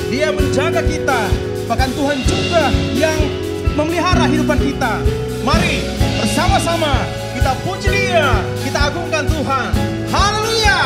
Dia menjaga kita. Bahkan Tuhan juga yang memelihara hidupan kita. Mari bersama-sama kita puji Dia, kita agungkan Tuhan. Haleluya.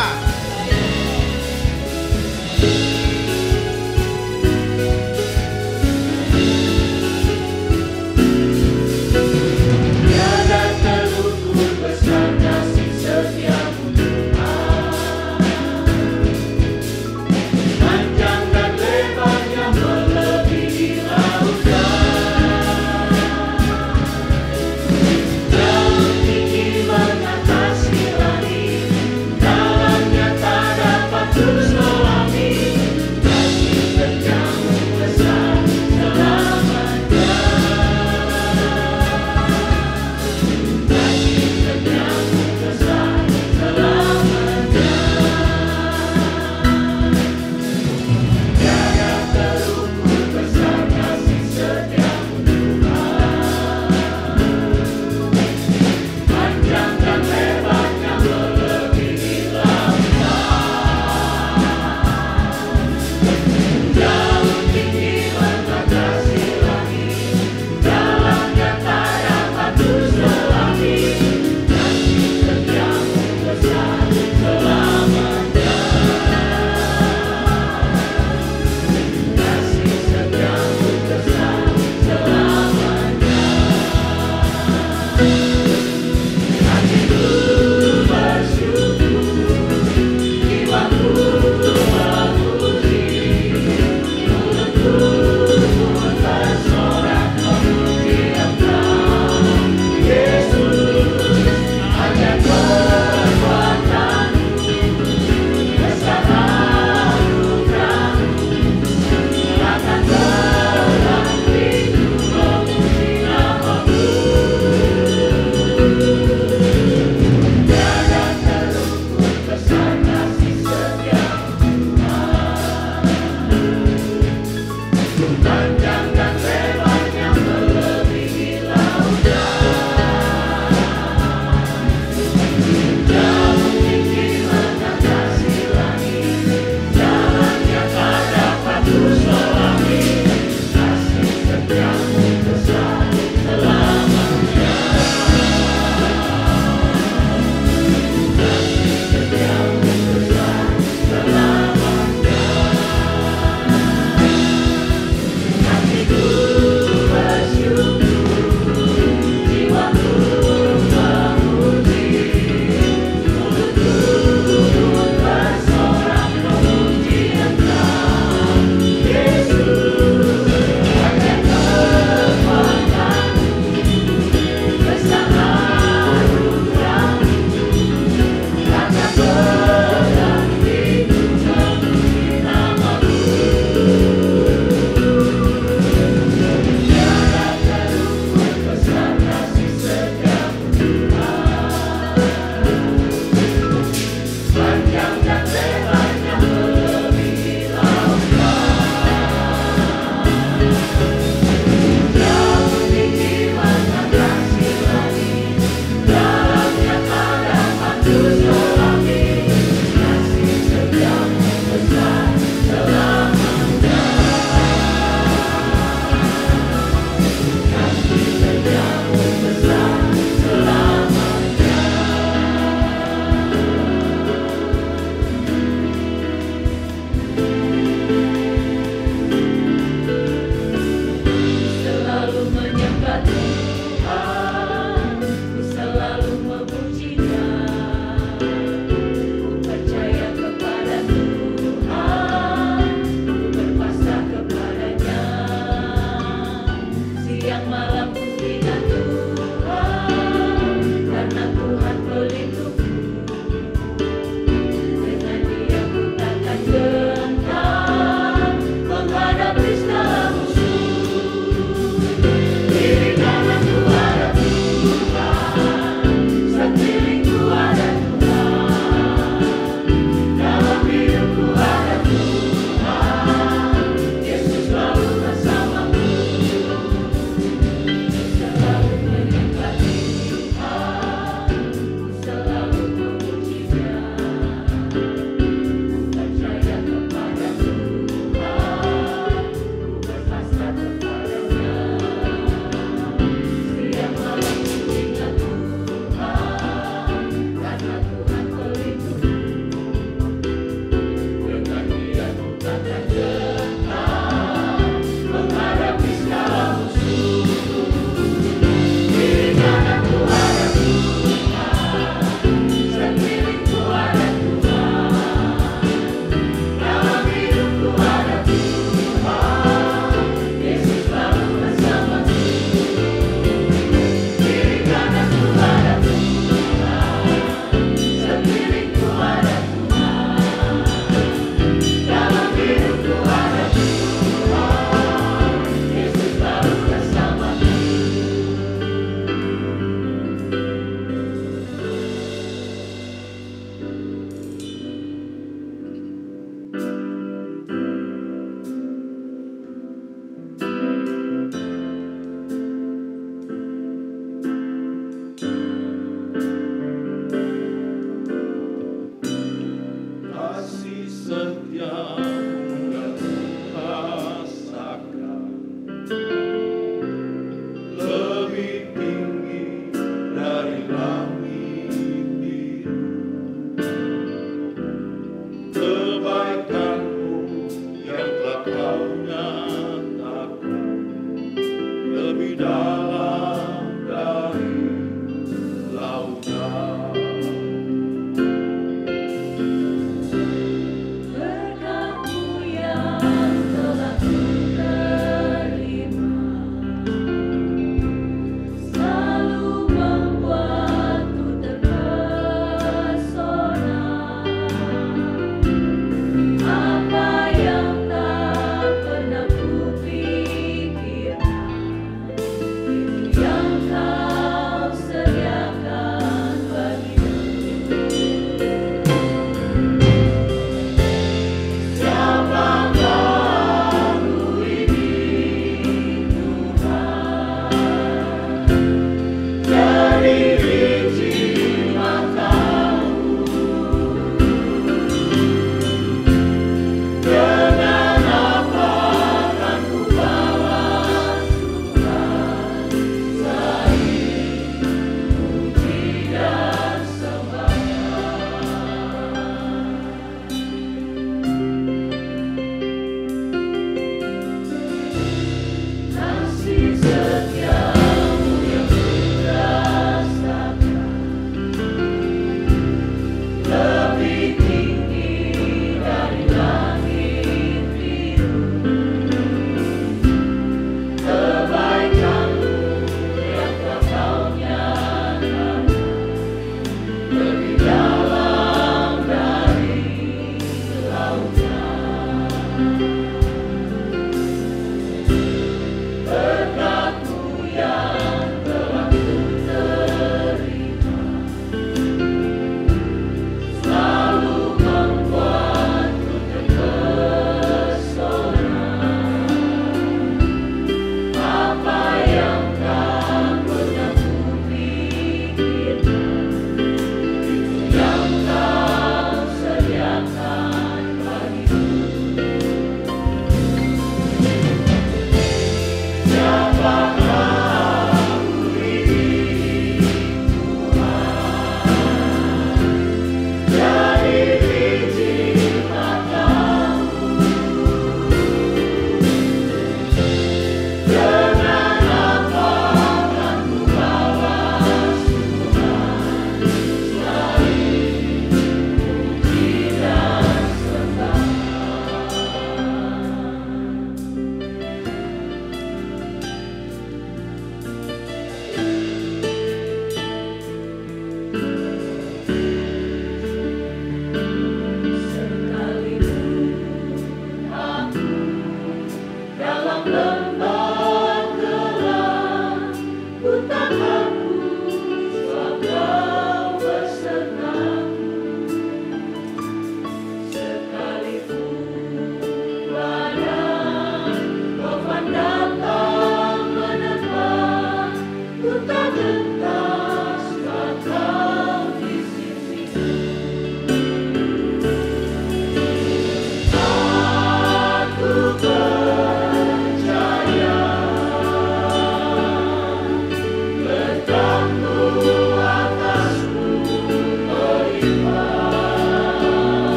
Dalamnya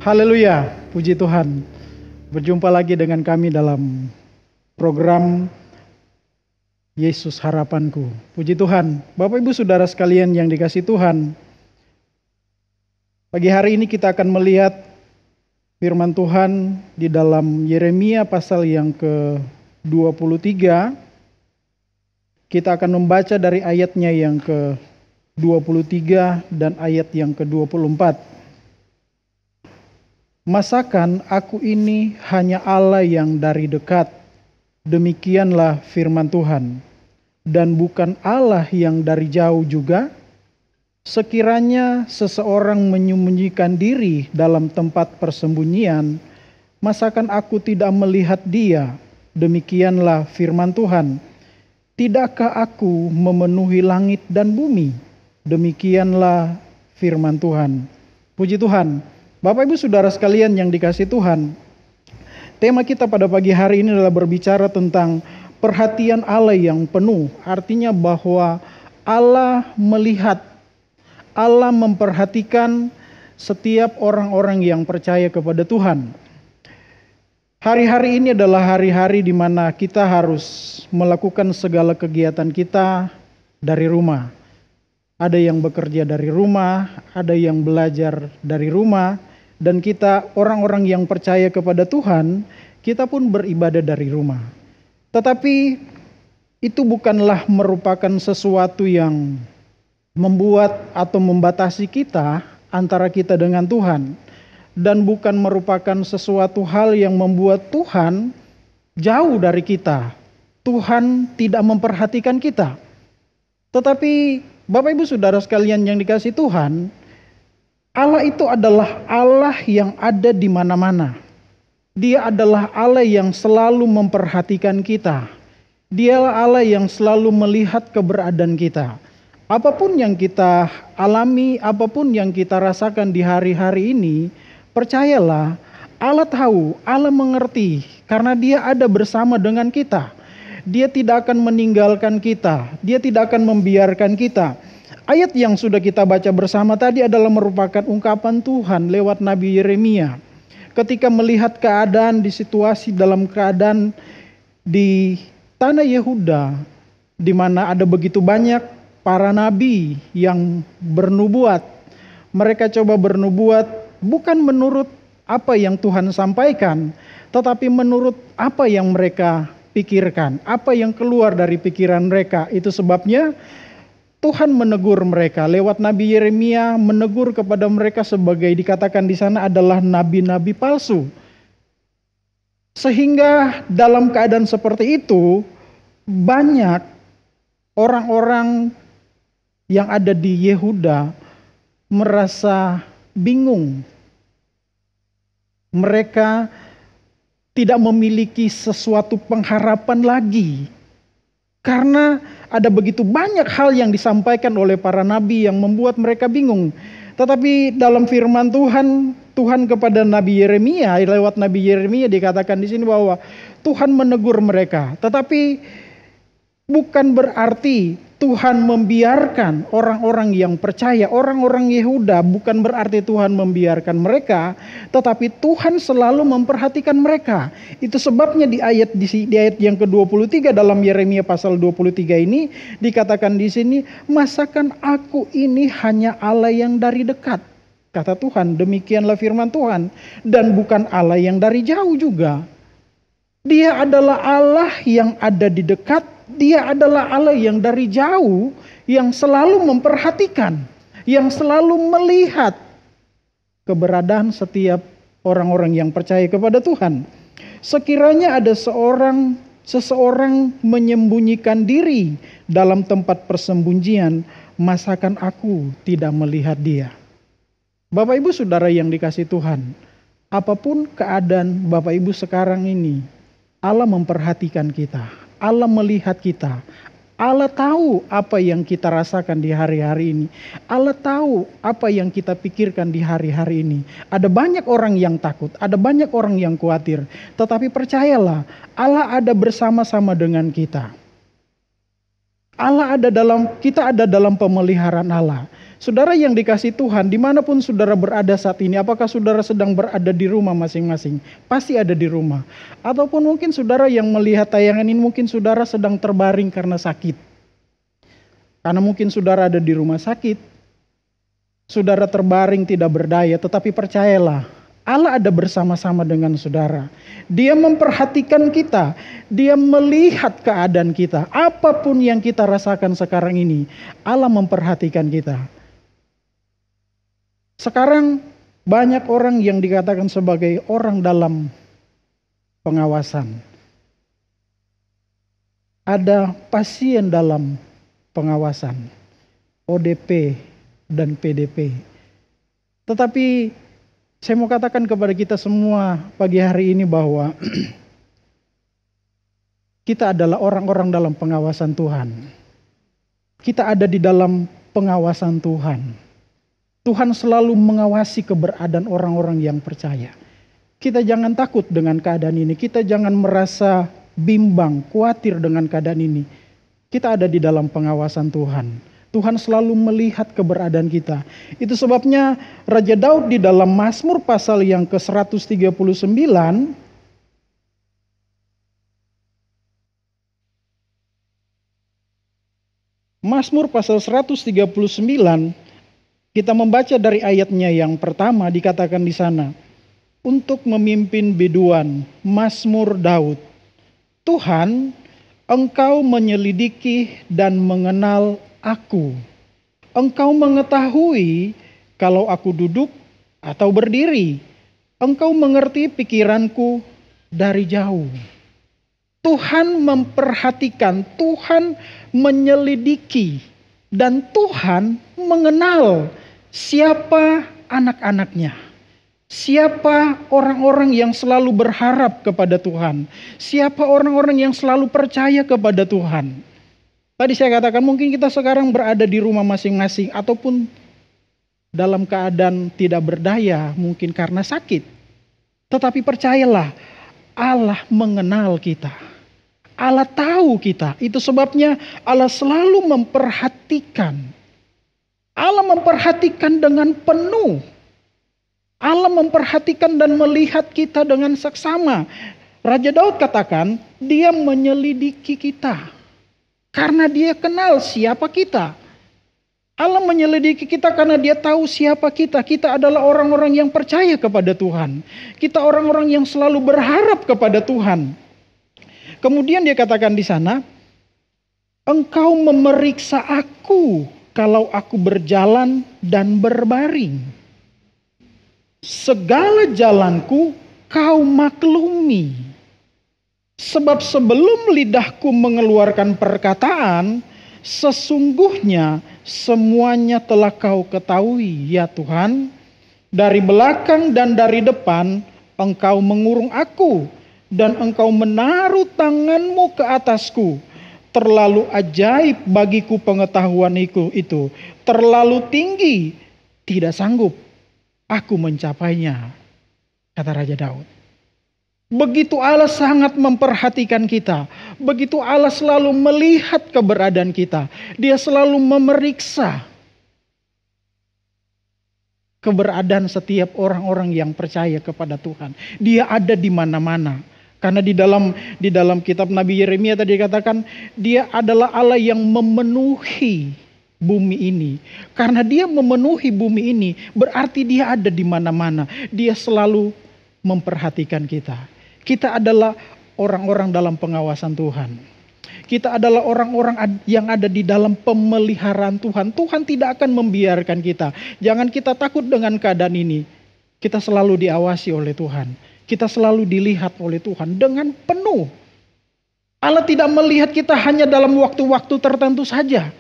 Haleluya, puji Tuhan. Berjumpa lagi dengan kami dalam program Yesus Harapanku. Puji Tuhan, Bapak Ibu Saudara sekalian yang dikasihi Tuhan. Pagi hari ini kita akan melihat firman Tuhan di dalam Yeremia pasal yang ke-23. Kita akan membaca dari ayatnya yang ke-23 dan ayat yang ke-24. Masakan aku ini hanya Allah yang dari dekat, demikianlah firman Tuhan, dan bukan Allah yang dari jauh juga. Sekiranya seseorang menyembunyikan diri dalam tempat persembunyian, masakan aku tidak melihat dia, demikianlah firman Tuhan. Tidakkah aku memenuhi langit dan bumi? Demikianlah firman Tuhan. Puji Tuhan. Bapak Ibu Saudara sekalian yang dikasihi Tuhan, tema kita pada pagi hari ini adalah berbicara tentang perhatian Allah yang penuh. Artinya bahwa Allah melihat, Allah memperhatikan setiap orang-orang yang percaya kepada Tuhan. Hari-hari ini adalah hari-hari di mana kita harus melakukan segala kegiatan kita dari rumah. Ada yang bekerja dari rumah, ada yang belajar dari rumah. Dan kita orang-orang yang percaya kepada Tuhan, kita pun beribadah dari rumah. Tetapi itu bukanlah merupakan sesuatu yang membuat atau membatasi kita antara kita dengan Tuhan. Dan bukan merupakan sesuatu hal yang membuat Tuhan jauh dari kita. Tuhan tidak memperhatikan kita. Tetapi Bapak Ibu Saudara sekalian yang dikasihi Tuhan, Allah itu adalah Allah yang ada di mana-mana. Dia adalah Allah yang selalu memperhatikan kita. Dialah Allah yang selalu melihat keberadaan kita. Apapun yang kita alami, apapun yang kita rasakan di hari-hari ini, percayalah, Allah tahu, Allah mengerti, karena Dia ada bersama dengan kita. Dia tidak akan meninggalkan kita, Dia tidak akan membiarkan kita. Ayat yang sudah kita baca bersama tadi adalah merupakan ungkapan Tuhan lewat Nabi Yeremia. Ketika melihat keadaan di situasi dalam keadaan di tanah Yehuda, di mana ada begitu banyak para nabi yang bernubuat. Mereka coba bernubuat bukan menurut apa yang Tuhan sampaikan, tetapi menurut apa yang mereka pikirkan, apa yang keluar dari pikiran mereka. Itu sebabnya Tuhan menegur mereka lewat Nabi Yeremia, menegur kepada mereka sebagai dikatakan di sana adalah nabi-nabi palsu. Sehingga dalam keadaan seperti itu, banyak orang-orang yang ada di Yehuda merasa bingung. Mereka tidak memiliki sesuatu pengharapan lagi. Karena ada begitu banyak hal yang disampaikan oleh para nabi yang membuat mereka bingung. Tetapi dalam firman Tuhan, Tuhan kepada Nabi Yeremia, lewat Nabi Yeremia dikatakan di sini bahwa Tuhan menegur mereka. Tetapi bukan berarti Tuhan membiarkan orang-orang yang percaya, orang-orang Yehuda, bukan berarti Tuhan membiarkan mereka, tetapi Tuhan selalu memperhatikan mereka. Itu sebabnya di ayat yang ke-23 dalam Yeremia pasal 23 ini dikatakan di sini, masakan aku ini hanya Allah yang dari dekat, kata Tuhan, demikianlah firman Tuhan, dan bukan Allah yang dari jauh juga. Dia adalah Allah yang ada di dekat. Dia adalah Allah yang dari jauh, yang selalu memperhatikan, yang selalu melihat keberadaan setiap orang-orang yang percaya kepada Tuhan. Sekiranya ada seseorang menyembunyikan diri dalam tempat persembunyian, masakan aku tidak melihat dia. Bapak Ibu Saudara yang dikasihi Tuhan, apapun keadaan Bapak Ibu sekarang ini, Allah memperhatikan kita. Allah melihat kita. Allah tahu apa yang kita rasakan di hari-hari ini. Allah tahu apa yang kita pikirkan di hari-hari ini. Ada banyak orang yang takut, ada banyak orang yang khawatir. Tetapi percayalah, Allah ada bersama-sama dengan kita. Kita ada dalam pemeliharaan Allah. Saudara yang dikasih Tuhan, dimanapun saudara berada saat ini, apakah saudara sedang berada di rumah masing-masing? Pasti ada di rumah. Ataupun mungkin saudara yang melihat tayangan ini, mungkin saudara sedang terbaring karena sakit. Karena mungkin saudara ada di rumah sakit, saudara terbaring tidak berdaya, tetapi percayalah, Allah ada bersama-sama dengan saudara. Dia memperhatikan kita. Dia melihat keadaan kita. Apapun yang kita rasakan sekarang ini, Allah memperhatikan kita. Sekarang banyak orang yang dikatakan sebagai orang dalam pengawasan. Ada pasien dalam pengawasan. ODP dan PDP. Tetapi saya mau katakan kepada kita semua pagi hari ini bahwa kita adalah orang-orang dalam pengawasan Tuhan. Kita ada di dalam pengawasan Tuhan. Tuhan selalu mengawasi keberadaan orang-orang yang percaya. Kita jangan takut dengan keadaan ini. Kita jangan merasa bimbang, khawatir dengan keadaan ini. Kita ada di dalam pengawasan Tuhan. Tuhan selalu melihat keberadaan kita. Itu sebabnya Raja Daud di dalam Mazmur pasal yang ke-139, Mazmur pasal 139, kita membaca dari ayatnya yang pertama, dikatakan di sana, untuk memimpin biduan, Mazmur Daud. Tuhan, Engkau menyelidiki dan mengenal aku. Engkau mengetahui kalau aku duduk atau berdiri. Engkau mengerti pikiranku dari jauh. Tuhan memperhatikan, Tuhan menyelidiki, dan Tuhan mengenal siapa anak-anaknya. Siapa orang-orang yang selalu berharap kepada Tuhan. Siapa orang-orang yang selalu percaya kepada Tuhan. Tadi saya katakan mungkin kita sekarang berada di rumah masing-masing ataupun dalam keadaan tidak berdaya mungkin karena sakit. Tetapi percayalah, Allah mengenal kita. Allah tahu kita. Itu sebabnya Allah selalu memperhatikan. Allah memperhatikan dengan penuh. Allah memperhatikan dan melihat kita dengan seksama. Raja Daud katakan, dia menyelidiki kita. Karena dia kenal siapa kita. Allah menyelidiki kita karena dia tahu siapa kita. Kita adalah orang-orang yang percaya kepada Tuhan. Kita orang-orang yang selalu berharap kepada Tuhan. Kemudian dia katakan di sana, Engkau memeriksa aku kalau aku berjalan dan berbaring. Segala jalanku kau maklumi. Sebab sebelum lidahku mengeluarkan perkataan, sesungguhnya semuanya telah kau ketahui, ya Tuhan. Dari belakang dan dari depan, Engkau mengurung aku, dan Engkau menaruh tanganmu ke atasku. Terlalu ajaib bagiku pengetahuan itu. Terlalu tinggi, tidak sanggup aku mencapainya, kata Raja Daud. Begitu Allah sangat memperhatikan kita. Begitu Allah selalu melihat keberadaan kita. Dia selalu memeriksa keberadaan setiap orang-orang yang percaya kepada Tuhan. Dia ada di mana-mana. Karena di dalam kitab Nabi Yeremia tadi dikatakan, dia adalah Allah yang memenuhi bumi ini. Karena dia memenuhi bumi ini, berarti dia ada di mana-mana. Dia selalu memperhatikan kita. Kita adalah orang-orang dalam pengawasan Tuhan. Kita adalah orang-orang yang ada di dalam pemeliharaan Tuhan. Tuhan tidak akan membiarkan kita. Jangan kita takut dengan keadaan ini. Kita selalu diawasi oleh Tuhan. Kita selalu dilihat oleh Tuhan dengan penuh. Allah tidak melihat kita hanya dalam waktu-waktu tertentu saja.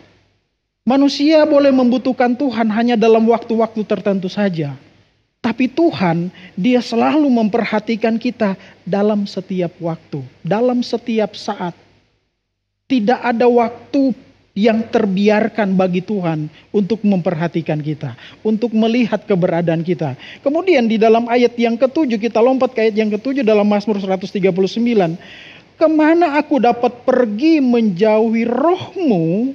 Manusia boleh membutuhkan Tuhan hanya dalam waktu-waktu tertentu saja. Tapi Tuhan, dia selalu memperhatikan kita dalam setiap waktu, dalam setiap saat. Tidak ada waktu yang terbiarkan bagi Tuhan untuk memperhatikan kita, untuk melihat keberadaan kita. Kemudian di dalam ayat yang ke-7, kita lompat ke ayat yang ke-7 dalam Mazmur 139. Kemana aku dapat pergi menjauhi roh-Mu?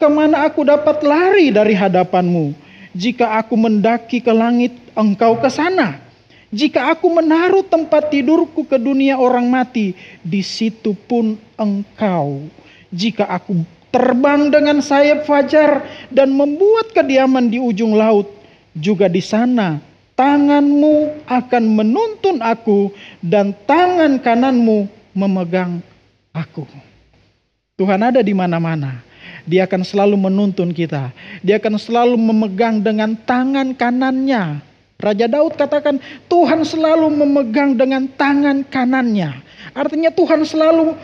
Kemana aku dapat lari dari hadapan-Mu? Jika aku mendaki ke langit, Engkau ke sana. Jika aku menaruh tempat tidurku ke dunia orang mati, di situ pun Engkau. Jika aku terbang dengan sayap fajar dan membuat kediaman di ujung laut, juga di sana tanganmu akan menuntun aku dan tangan kananmu memegang aku. Tuhan ada di mana-mana. Dia akan selalu menuntun kita. Dia akan selalu memegang dengan tangan kanannya. Raja Daud katakan, Tuhan selalu memegang dengan tangan kanannya. Artinya Tuhan selalu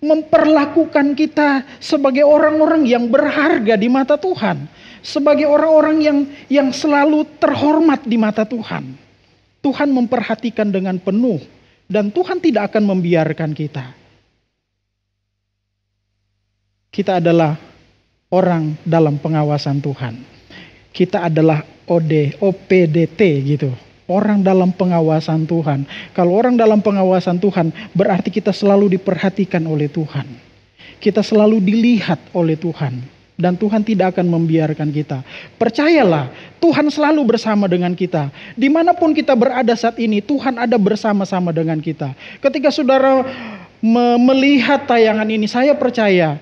memperlakukan kita sebagai orang-orang yang berharga di mata Tuhan. Sebagai orang-orang yang selalu terhormat di mata Tuhan. Tuhan memperhatikan dengan penuh. Dan Tuhan tidak akan membiarkan kita. Kita adalah orang dalam pengawasan Tuhan. Kita adalah OPDT gitu. Orang dalam pengawasan Tuhan. Kalau orang dalam pengawasan Tuhan, berarti kita selalu diperhatikan oleh Tuhan. Kita selalu dilihat oleh Tuhan. Dan Tuhan tidak akan membiarkan kita. Percayalah, Tuhan selalu bersama dengan kita. Dimanapun kita berada saat ini, Tuhan ada bersama-sama dengan kita. Ketika saudara melihat tayangan ini, saya percaya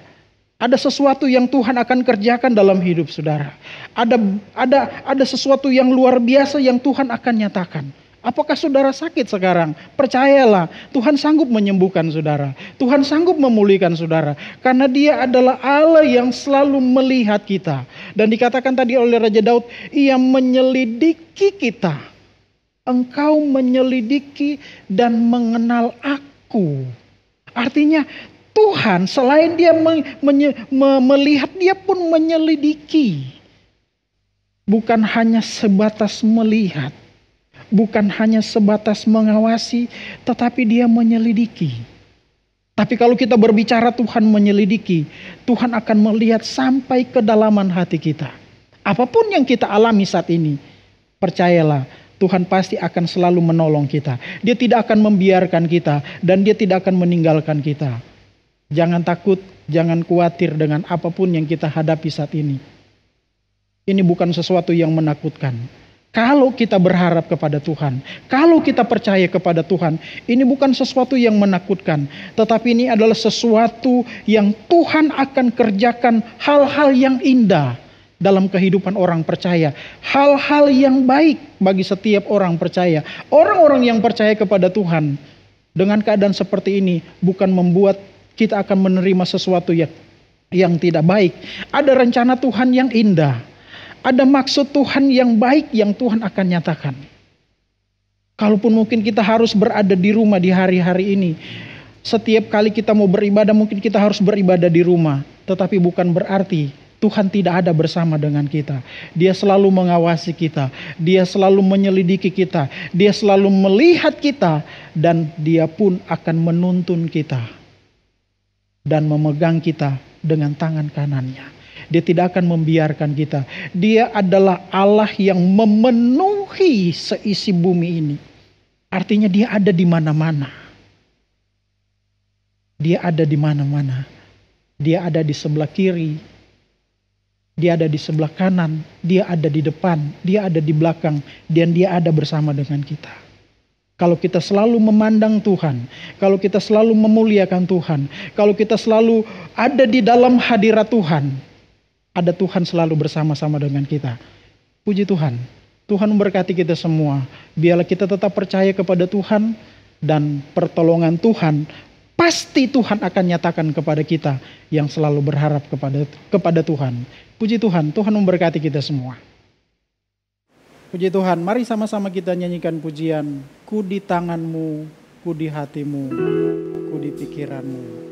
ada sesuatu yang Tuhan akan kerjakan dalam hidup saudara. Ada sesuatu yang luar biasa yang Tuhan akan nyatakan. Apakah saudara sakit sekarang? Percayalah, Tuhan sanggup menyembuhkan saudara. Tuhan sanggup memulihkan saudara. Karena Dia adalah Allah yang selalu melihat kita. Dan dikatakan tadi oleh Raja Daud, Ia menyelidiki kita. Engkau menyelidiki dan mengenal aku. Artinya Tuhan selain Dia melihat, Dia pun menyelidiki. Bukan hanya sebatas melihat. Bukan hanya sebatas mengawasi, tetapi Dia menyelidiki. Tapi kalau kita berbicara Tuhan menyelidiki, Tuhan akan melihat sampai kedalaman hati kita. Apapun yang kita alami saat ini, percayalah, Tuhan pasti akan selalu menolong kita. Dia tidak akan membiarkan kita, dan Dia tidak akan meninggalkan kita. Jangan takut, jangan khawatir dengan apapun yang kita hadapi saat ini. Ini bukan sesuatu yang menakutkan. Kalau kita berharap kepada Tuhan, kalau kita percaya kepada Tuhan, ini bukan sesuatu yang menakutkan. Tetapi ini adalah sesuatu yang Tuhan akan kerjakan hal-hal yang indah dalam kehidupan orang percaya. Hal-hal yang baik bagi setiap orang percaya. Orang-orang yang percaya kepada Tuhan dengan keadaan seperti ini bukan membuat kita akan menerima sesuatu yang tidak baik. Ada rencana Tuhan yang indah. Ada maksud Tuhan yang baik yang Tuhan akan nyatakan. Kalaupun mungkin kita harus berada di rumah di hari-hari ini. Setiap kali kita mau beribadah mungkin kita harus beribadah di rumah. Tetapi bukan berarti Tuhan tidak ada bersama dengan kita. Dia selalu mengawasi kita. Dia selalu menyelidiki kita. Dia selalu melihat kita. Dan Dia pun akan menuntun kita. Dan memegang kita dengan tangan kanannya. Dia tidak akan membiarkan kita. Dia adalah Allah yang memenuhi seisi bumi ini. Artinya Dia ada di mana-mana. Dia ada di mana-mana. Dia ada di sebelah kiri. Dia ada di sebelah kanan. Dia ada di depan. Dia ada di belakang. Dan Dia ada bersama dengan kita. Kalau kita selalu memandang Tuhan, kalau kita selalu memuliakan Tuhan, kalau kita selalu ada di dalam hadirat Tuhan, ada Tuhan selalu bersama-sama dengan kita. Puji Tuhan. Tuhan memberkati kita semua. Biarlah kita tetap percaya kepada Tuhan. Dan pertolongan Tuhan. Pasti Tuhan akan nyatakan kepada kita. Yang selalu berharap kepada Tuhan. Puji Tuhan. Tuhan memberkati kita semua. Puji Tuhan. Mari sama-sama kita nyanyikan pujian. Ku di tanganmu. Ku di hatimu. Ku di pikiranmu.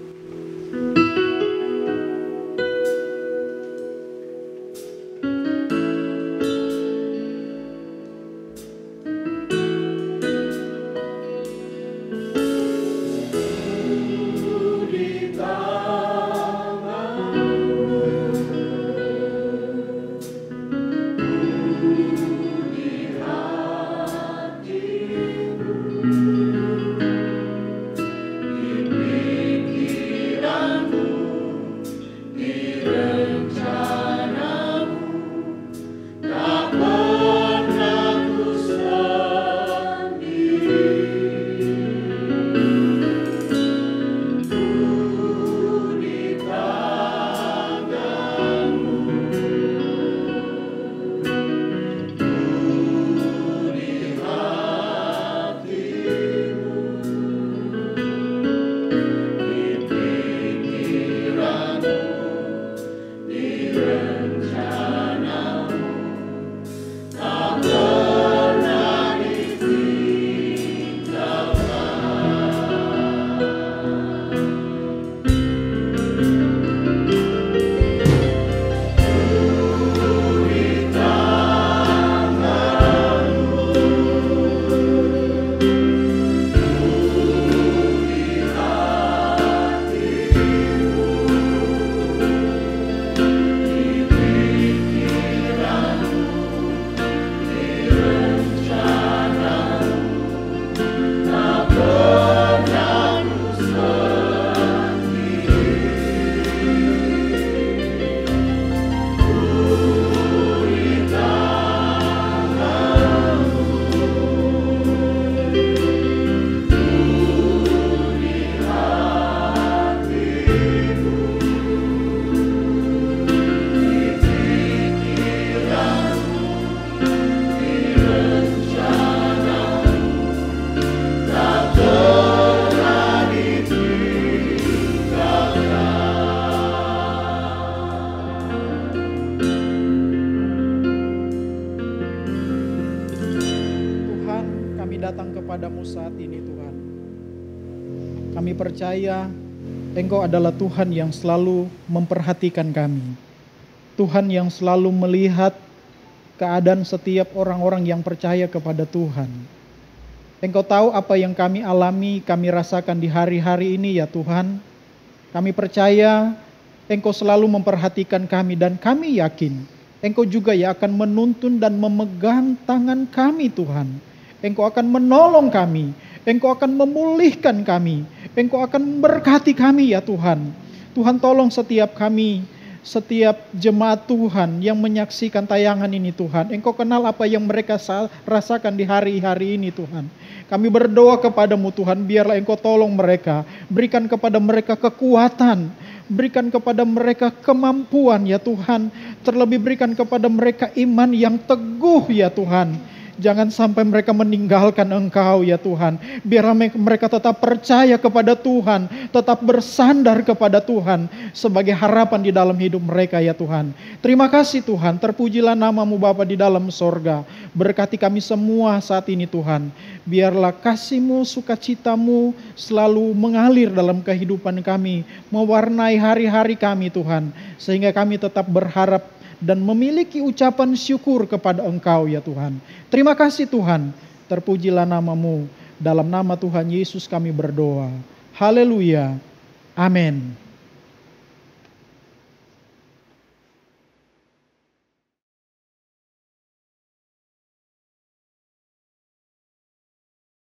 Pikiranmu kepadamu saat ini Tuhan. Kami percaya Engkau adalah Tuhan yang selalu memperhatikan kami. Tuhan yang selalu melihat keadaan setiap orang-orang yang percaya kepada Tuhan. Engkau tahu apa yang kami alami, kami rasakan di hari-hari ini ya Tuhan. Kami percaya Engkau selalu memperhatikan kami dan kami yakin Engkau juga ya akan menuntun dan memegang tangan kami Tuhan. Engkau akan menolong kami. Engkau akan memulihkan kami. Engkau akan memberkati kami ya Tuhan. Tuhan tolong setiap kami, setiap jemaat Tuhan yang menyaksikan tayangan ini Tuhan. Engkau kenal apa yang mereka rasakan di hari-hari ini Tuhan. Kami berdoa kepadamu Tuhan, biarlah Engkau tolong mereka. Berikan kepada mereka kekuatan. Berikan kepada mereka kemampuan ya Tuhan. Terlebih berikan kepada mereka iman yang teguh ya Tuhan. Jangan sampai mereka meninggalkan Engkau ya Tuhan. Biar mereka tetap percaya kepada Tuhan. Tetap bersandar kepada Tuhan. Sebagai harapan di dalam hidup mereka ya Tuhan. Terima kasih Tuhan. Terpujilah nama-Mu Bapa di dalam sorga. Berkati kami semua saat ini Tuhan. Biarlah kasih-Mu, sukacita-Mu selalu mengalir dalam kehidupan kami. Mewarnai hari-hari kami Tuhan. Sehingga kami tetap berharap dan memiliki ucapan syukur kepada Engkau ya Tuhan. Terima kasih Tuhan. Terpujilah nama-Mu. Dalam nama Tuhan Yesus kami berdoa. Haleluya. Amin.